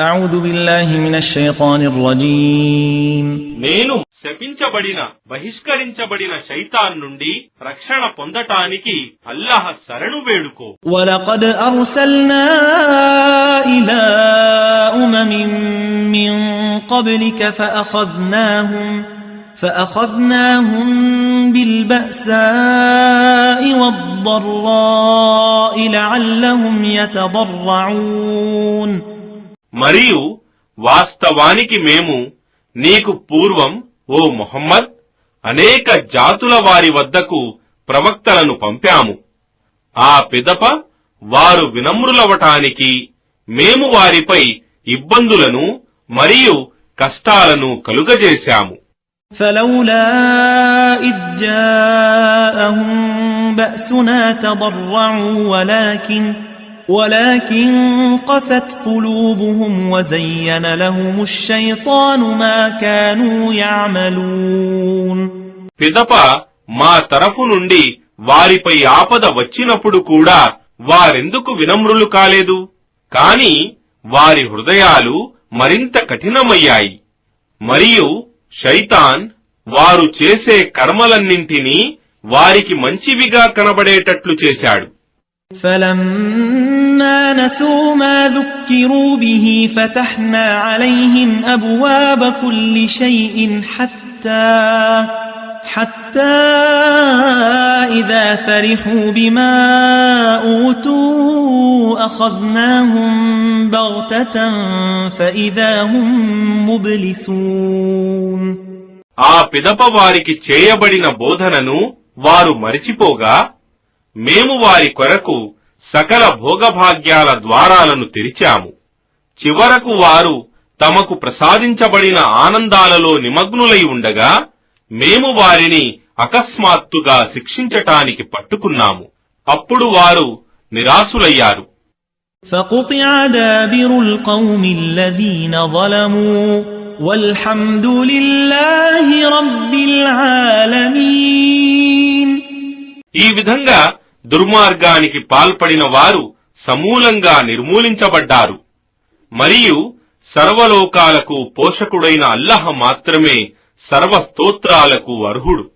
أعوذ بالله من الشيطان الرجيم నేను శపించబడిన బహిష్కరించబడిన శైతాన్ నుండి రక్షణ పొందటానికి అల్లాహ్ శరణు వేడుకో. ولقد أرسلنا إلى أمم من قبلك فأخذناهم بالبأساء والضراء لعلهم يتضرعون. మరియు వాస్తవానికి మేము నీకు పూర్వం ఓ ముహమ్మద్ అనేక జాతుల వారి వద్దకు ప్రవక్తలను పంపాము. ఆ పిదప వారు వినమ్రులవటానికి మేము వారిపై ఇబ్బందులను మరియు కష్టాలను కలుగజేశాము. فلولا إذ جاءهم بأسنا تضرعوا ولكن قست قلوبهم وزين لهم الشيطان ما كانوا يعملون. పిదప మా తరఫు నుండి వారిపై ఆపద వచ్చినప్పుడు కూడా వారెందుకు వినమ్రులు కాలేదు? కాని వారి హృదయాలు మరింత కఠినమయ్యాయి. మరియు శైతాన్ వారు చేసే కర్మలన్నింటినీ వారికి మంచివిగా కనబడేటట్లు చేశాడు. فلما نسوا ما ذكروا به فتحنا عليهم أبواب كل شيء حتى إذا فرحوا بما أوتوا أخذناهم بغتة فإذا هم مبلسون. ఆ పిదప వారికి చేయబడిన బోధనను వారు మరిచిపోగా మేము వారి కొరకు సకల భోగభాగ్యాల ద్వారాలను తెరిచాము. చివరకు వారు తమకు ప్రసాదించబడిన ఆనందాలలో నిమగ్నులై ఉండగా మేము వారిని అకస్మాత్తుగా శిక్షించటానికి పట్టుకున్నాము. అప్పుడు వారు నిరాశులయ్యారు. فقطع دابر القوم الذين ظلموا والحمد لله رب العالمين. ఈ విధంగా దుర్మార్గానికి పాల్పడిన వారు సమూలంగా నిర్మూలించబడ్డారు. మరియు సర్వలోకాలకు పోషకుడైన అల్లాహ్ మాత్రమే సర్వస్తోత్రాలకు అర్హుడు.